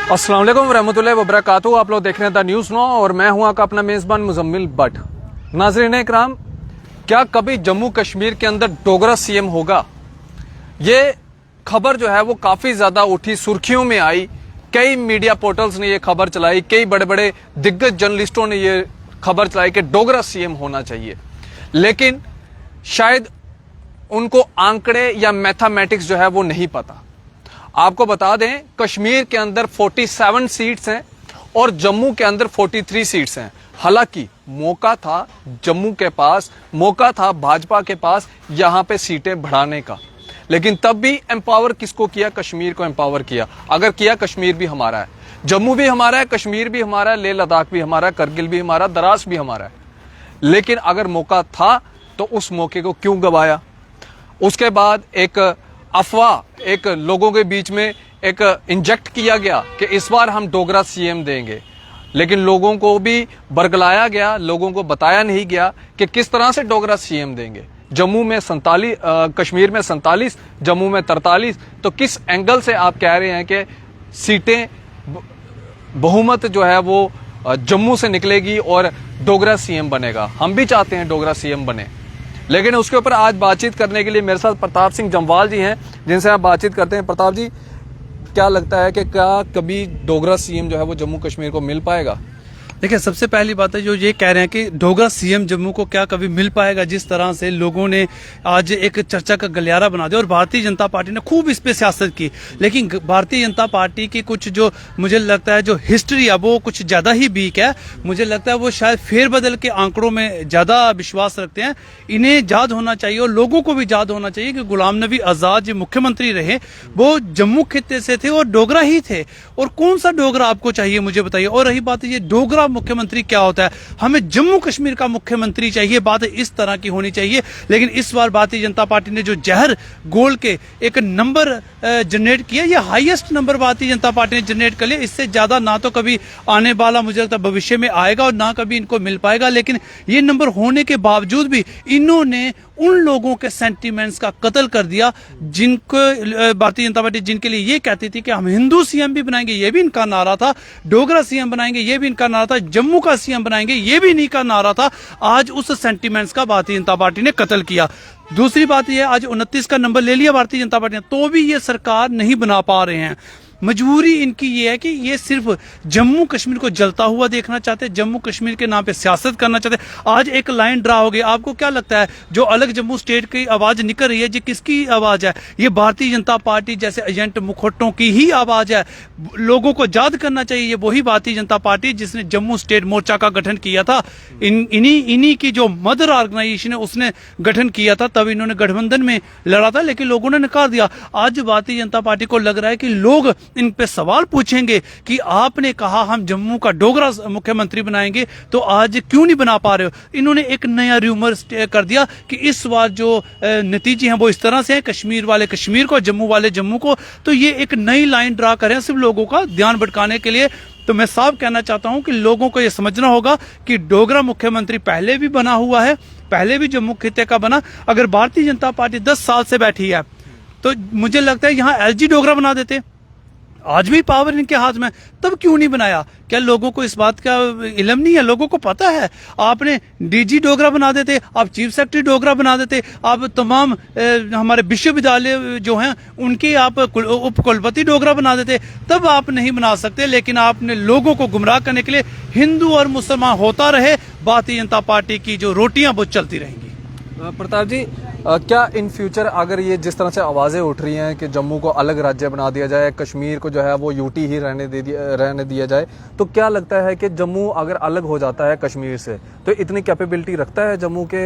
अस्सलाम वालेकुम रहमतुल्लाहि व बरकातुहू। आप लोग देख रहे हैं द न्यूज़ नो और मैं हूं आपका अपना मेज़बान मुजम्मिल भट्ट। नाज़रीन इकराम, क्या कभी जम्मू कश्मीर के अंदर डोगरा सीएम होगा? ये खबर जो है वो काफ़ी ज़्यादा उठी, सुर्खियों में आई। कई मीडिया पोर्टल्स ने ये खबर चलाई, कई बड़े बड़े दिग्गज जर्नलिस्टों ने ये खबर चलाई कि डोगरा सीएम होना चाहिए, लेकिन शायद उनको आंकड़े या मैथमेटिक्स जो है वो नहीं पता। आपको बता दें, कश्मीर के अंदर 47 सीट्स हैं और जम्मू के अंदर 43 सीट्स हैं। हालांकि मौका था जम्मू के पास, मौका था भाजपा के पास यहां पे सीटें बढ़ाने का, लेकिन तब भी एम्पावर किसको किया? कश्मीर को एम्पावर किया। अगर किया, कश्मीर भी हमारा है, जम्मू भी हमारा है, कश्मीर भी हमारा है, लेह लद्दाख भी हमारा है, करगिल भी हमारा, दरास भी हमारा है। लेकिन अगर मौका था तो उस मौके को क्यों गवाया? उसके बाद एक अफवाह, एक लोगों के बीच में एक इंजेक्ट किया गया कि इस बार हम डोगरा सीएम देंगे, लेकिन लोगों को भी बरगलाया गया, लोगों को बताया नहीं गया कि किस तरह से डोगरा सीएम देंगे। जम्मू में 47, कश्मीर में 47, जम्मू में 43, तो किस एंगल से आप कह रहे हैं कि सीटें बहुमत जो है वो जम्मू से निकलेगी और डोगरा सीएम बनेगा? हम भी चाहते हैं डोगरा सीएम बने, लेकिन उसके ऊपर आज बातचीत करने के लिए मेरे साथ प्रताप सिंह जम्वाल जी हैं, जिनसे आप बातचीत करते हैं। प्रताप जी, क्या लगता है कि क्या कभी डोगरा सीएम जो है वो जम्मू कश्मीर को मिल पाएगा? देखिए, सबसे पहली बात है जो ये कह रहे हैं कि डोगरा सीएम जम्मू को क्या कभी मिल पाएगा, जिस तरह से लोगों ने आज एक चर्चा का गलियारा बना दिया और भारतीय जनता पार्टी ने खूब इस पे सियासत की। लेकिन भारतीय जनता पार्टी की कुछ जो मुझे लगता है जो हिस्ट्री है वो कुछ ज्यादा ही वीक है। मुझे लगता है वो शायद फेरबदल के आंकड़ों में ज्यादा विश्वास रखते हैं। इन्हें याद होना चाहिए और लोगों को भी याद होना चाहिए कि गुलाम नबी आजाद जो मुख्यमंत्री रहे वो जम्मू खित्ते से थे और डोगरा ही थे। और कौन सा डोगरा आपको चाहिए मुझे बताइए। और रही बात ये डोगरा मुख्यमंत्री क्या होता है, हमें जम्मू कश्मीर का मुख्यमंत्री चाहिए, बात इस तरह की होनी चाहिए। लेकिन इस बार भारतीय जनता पार्टी ने जो जहर गोल के एक नंबर जनरेट किया, ये highest number Bharatiya Janata party ने जनरेट कर लिया। इससे ज्यादा ना तो कभी आने वाला मुझे लगता है भविष्य में आएगा और ना कभी इनको मिल पाएगा। लेकिन ये नंबर होने के बावजूद भी इन्होंने उन लोगों के सेंटिमेंट्स का कत्ल कर दिया जिनको भारतीय जनता पार्टी जिनके लिए ये कहती थी कि हम हिंदू सीएम भी बनाएंगे, ये भी इनका नारा था, डोगरा सीएम बनाएंगे, ये भी इनका नारा था, जम्मू का सीएम बनाएंगे, ये भी इन्हीं का नारा था। आज उस सेंटिमेंट्स का भारतीय जनता पार्टी ने कत्ल किया। दूसरी बात यह, आज 29 का नंबर ले लिया भारतीय जनता पार्टी ने, तो भी ये सरकार नहीं बना पा रहे हैं। मजबूरी इनकी ये है कि ये सिर्फ जम्मू कश्मीर को जलता हुआ देखना चाहते हैं, जम्मू कश्मीर के नाम पे सियासत करना चाहते हैं। आज एक लाइन ड्रा हो गई। आपको क्या लगता है जो अलग जम्मू स्टेट की आवाज निकल रही है, ये किसकी आवाज है? ये भारतीय जनता पार्टी जैसे एजेंट मुखौटों की ही आवाज है। लोगों को याद करना चाहिए, ये वही भारतीय जनता पार्टी जिसने जम्मू स्टेट मोर्चा का गठन किया था। इन्हीं की जो मदर ऑर्गेनाइजेशन है उसने गठन किया था, तब इन्होंने गठबंधन में लड़ा था, लेकिन लोगों ने नकार दिया। आज भारतीय जनता पार्टी को लग रहा है कि लोग इन पे सवाल पूछेंगे कि आपने कहा हम जम्मू का डोगरा मुख्यमंत्री बनाएंगे, तो आज क्यों नहीं बना पा रहे हो? इन्होंने एक नया रूमर कर दिया कि इस बार जो नतीजे हैं वो इस तरह से हैं, कश्मीर वाले कश्मीर को, जम्मू वाले जम्मू को। तो ये एक नई लाइन ड्रा करें सिर्फ लोगों का ध्यान भटकाने के लिए। तो मैं साफ कहना चाहता हूं कि लोगों को यह समझना होगा कि डोगरा मुख्यमंत्री पहले भी बना हुआ है, पहले भी जम्मू खित्ते का बना। अगर भारतीय जनता पार्टी 10 साल से बैठी है तो मुझे लगता है यहां एलजी डोगरा बना देते। आज भी पावर इनके हाथ में, तब क्यों नहीं बनाया? क्या लोगों को इस बात का इल्म नहीं है? लोगों को पता है। आपने डीजी डोगरा बना देते, आप चीफ सेक्रेटरी डोगरा बना देते, आप तमाम हमारे विश्वविद्यालय जो हैं उनके आप उप कुलपति डोगरा बना देते, तब आप नहीं बना सकते। लेकिन आपने लोगों को गुमराह करने के लिए हिंदू और मुसलमान होता रहे, भारतीय जनता पार्टी की जो रोटियां वो चलती रहेंगी। प्रताप जी, क्या इन फ्यूचर अगर ये जिस तरह से आवाज़ें उठ रही हैं कि जम्मू को अलग राज्य बना दिया जाए, कश्मीर को जो है वो यूटी ही रहने दिया जाए, तो क्या लगता है कि जम्मू अगर अलग हो जाता है कश्मीर से तो इतनी कैपेबिलिटी रखता है जम्मू के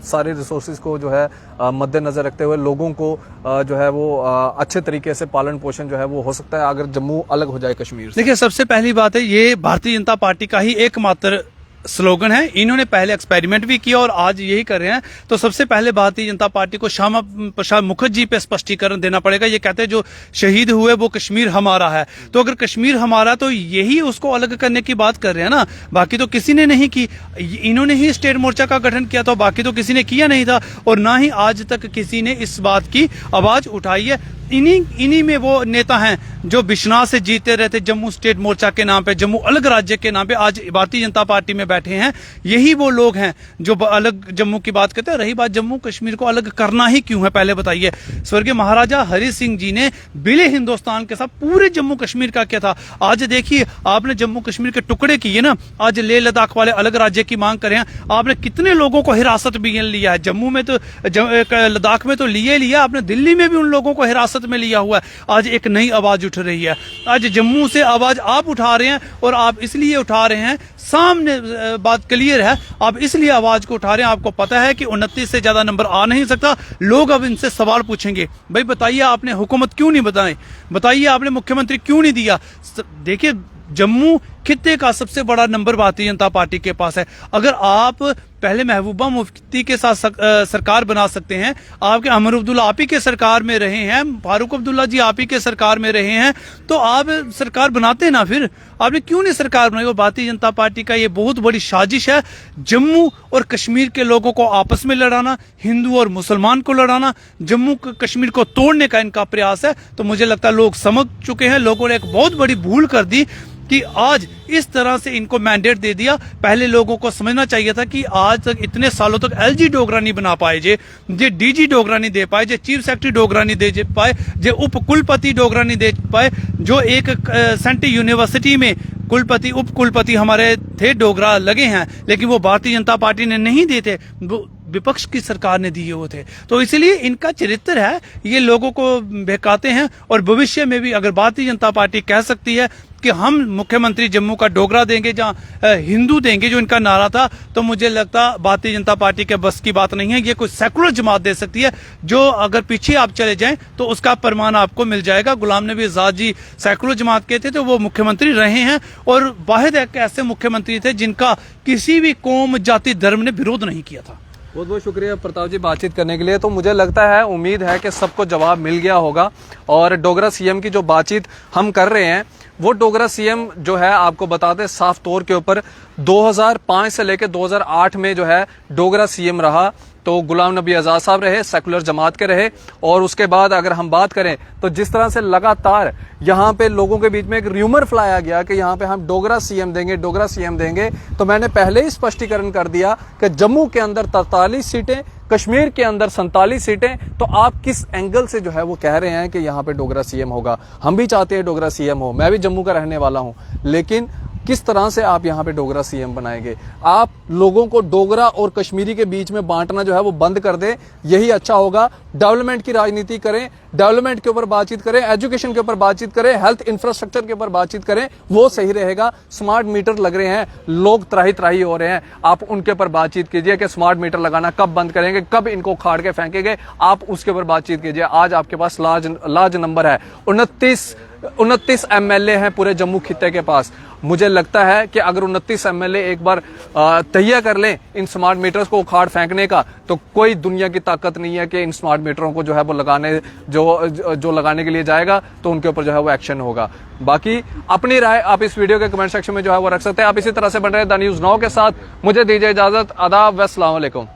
सारे रिसोर्सेज को जो है मद्देनजर रखते हुए लोगों को जो है वो अच्छे तरीके से पालन पोषण जो है वो हो सकता है अगर जम्मू अलग हो जाए कश्मीर से? देखिए, सबसे पहली बात है ये भारतीय जनता पार्टी का ही एकमात्र स्लोगन है। इन्होंने पहले एक्सपेरिमेंट भी किया और आज यही कर रहे हैं। तो सबसे पहले भारतीय जनता पार्टी को श्यामा प्रसाद मुखर्जी पे स्पष्टीकरण देना पड़ेगा। ये कहते हैं जो शहीद हुए वो कश्मीर हमारा है, तो अगर कश्मीर हमारा तो यही उसको अलग करने की बात कर रहे हैं ना, बाकी तो किसी ने नहीं की। इन्होंने ही स्टेट मोर्चा का गठन किया था, बाकी तो किसी ने किया नहीं था, और ना ही आज तक किसी ने इस बात की आवाज उठाई है। इन्हीं में वो नेता हैं जो बिश्नाह से जीते रहते जम्मू स्टेट मोर्चा के नाम पे, जम्मू अलग राज्य के नाम पे, आज भारतीय जनता पार्टी में बैठे हैं। यही वो लोग हैं जो अलग जम्मू की बात करते हैं। रही बात जम्मू कश्मीर को अलग करना ही क्यों है, पहले बताइए। स्वर्गीय महाराजा हरि सिंह जी ने विलय हिंदुस्तान के साथ पूरे जम्मू कश्मीर का किया था। आज देखिए आपने जम्मू कश्मीर के टुकड़े किए ना, आज लेह लद्दाख वाले अलग राज्य की मांग कर रहे हैं। आपने कितने लोगों को हिरासत भी लिया है, जम्मू में तो लद्दाख में तो लिया, आपने दिल्ली में भी उन लोगों को हिरासत में लिया हुआ है। आज एक नई आवाज उठ रही है, आज जम्मू से आवाज आप उठा रहे हैं, और आप इसलिए उठा रहे हैं, सामने बात क्लियर है, आप इसलिए आवाज को उठा रहे हैं। आपको पता है कि 29 से ज्यादा नंबर आ नहीं सकता। लोग अब इनसे सवाल पूछेंगे, भाई बताइए आपने हुकूमत क्यों नहीं बताई, बताइए आपने मुख्यमंत्री क्यों नहीं दिया। देखिए जम्मू खित्ते का सबसे बड़ा नंबर भारतीय जनता पार्टी के पास है। अगर आप पहले महबूबा मुफ्ती के साथ सरकार बना सकते हैं, आपके अमर अब्दुल्ला आप ही के सरकार में रहे हैं, फारूक अब्दुल्ला जी आप ही के सरकार में रहे हैं, तो आप सरकार बनाते ना, फिर आपने क्यों नहीं सरकार बनाई। भारतीय जनता पार्टी का ये बहुत बड़ी साजिश है, जम्मू और कश्मीर के लोगों को आपस में लड़ाना, हिंदू और मुसलमान को लड़ाना, जम्मू कश्मीर को तोड़ने का इनका प्रयास है। तो मुझे लगता है लोग समझ चुके हैं, लोगों ने एक बहुत बड़ी भूल कर दी कि आज इस तरह से इनको मैंडेट दे दिया। पहले लोगों को समझना चाहिए था कि आज तक इतने सालों तक एलजी डोगरा नहीं बना पाए, जे डीजी डोगरा नहीं दे पाए, जे चीफ सेक्रेटरी डोगरा नहीं दे पाए, जे उप कुलपति डोगरा नहीं दे पाए, जो एक सेंट्रल यूनिवर्सिटी में कुलपति उप कुलपति हमारे थे डोगरा लगे हैं, लेकिन वो भारतीय जनता पार्टी ने नहीं देते, विपक्ष की सरकार ने दिए हुए थे। तो इसलिए इनका चरित्र है, ये लोगों को बहकाते हैं। और भविष्य में भी अगर भारतीय जनता पार्टी कह सकती है कि हम मुख्यमंत्री जम्मू का डोगरा देंगे, जहां हिंदू देंगे, जो इनका नारा था, तो मुझे लगता भारतीय जनता पार्टी के बस की बात नहीं है। ये कोई सेकुलर जमात दे सकती है, जो अगर पीछे आप चले जाएं तो उसका प्रमाण आपको मिल जाएगा। गुलाम नबी आजाद जी सेकुलर जमात के थे, तो वो मुख्यमंत्री रहे हैं, और वाहिद एक ऐसे मुख्यमंत्री थे जिनका किसी भी कौम, जाति, धर्म ने विरोध नहीं किया था। बहुत बहुत शुक्रिया प्रताप जी बातचीत करने के लिए। तो मुझे लगता है, उम्मीद है कि सबको जवाब मिल गया होगा। और डोगरा सीएम की जो बातचीत हम कर रहे हैं, वो डोगरा सीएम जो है, आपको बताते साफ तौर के ऊपर 2005 से लेकर 2008 में जो है डोगरा सीएम रहा, तो गुलाम नबी आजाद साहब रहे, सेकुलर जमात के रहे। और उसके बाद अगर हम बात करें तो जिस तरह से लगातार यहाँ पे लोगों के बीच में एक र्यूमर फैलाया गया कि यहाँ पे हम डोगरा सीएम देंगे, डोगरा सीएम देंगे, तो मैंने पहले ही स्पष्टीकरण कर दिया कि जम्मू के अंदर 43 सीटें, कश्मीर के अंदर 47 सीटें। तो आप किस एंगल से जो है वो कह रहे हैं कि यहाँ पे डोगरा सीएम होगा। हम भी चाहते हैं डोगरा सीएम हो, मैं भी जम्मू का रहने वाला हूं, लेकिन किस तरह से आप यहाँ पे डोगरा सीएम बनाएंगे। आप लोगों को डोगरा और कश्मीरी के बीच में बांटना जो है वो बंद कर दें, यही अच्छा होगा। डेवलपमेंट की राजनीति करें, डेवलपमेंट के ऊपर बातचीत करें, एजुकेशन के ऊपर बातचीत करें, हेल्थ इंफ्रास्ट्रक्चर के ऊपर बातचीत करें, वो सही रहेगा। स्मार्ट मीटर लग रहे हैं, लोग त्राही त्राही हो रहे हैं, आप उनके ऊपर बातचीत कीजिए कि स्मार्ट मीटर लगाना कब बंद करेंगे, कब इनको खाड़ के फेंकेंगे, आप उसके ऊपर बातचीत कीजिए। आज आपके पास लार्ज नंबर है, 29 एमएलए हैं पूरे जम्मू खित्ते के पास। मुझे लगता है कि अगर 29 एमएलए एक बार तैयार कर लें इन स्मार्ट मीटर्स को उखाड़ फेंकने का, तो कोई दुनिया की ताकत नहीं है कि इन स्मार्ट मीटरों को जो है वो लगाने जो लगाने के लिए जाएगा तो उनके ऊपर जो है वो एक्शन होगा। बाकी अपनी राय आप इस वीडियो के कमेंट सेक्शन में जो है वो रख सकते हैं। आप इसी तरह से बन रहे द न्यूज़ नाउ के साथ। मुझे दीजिए इजाजत। आदाब व अस्सलाम वालेकुम।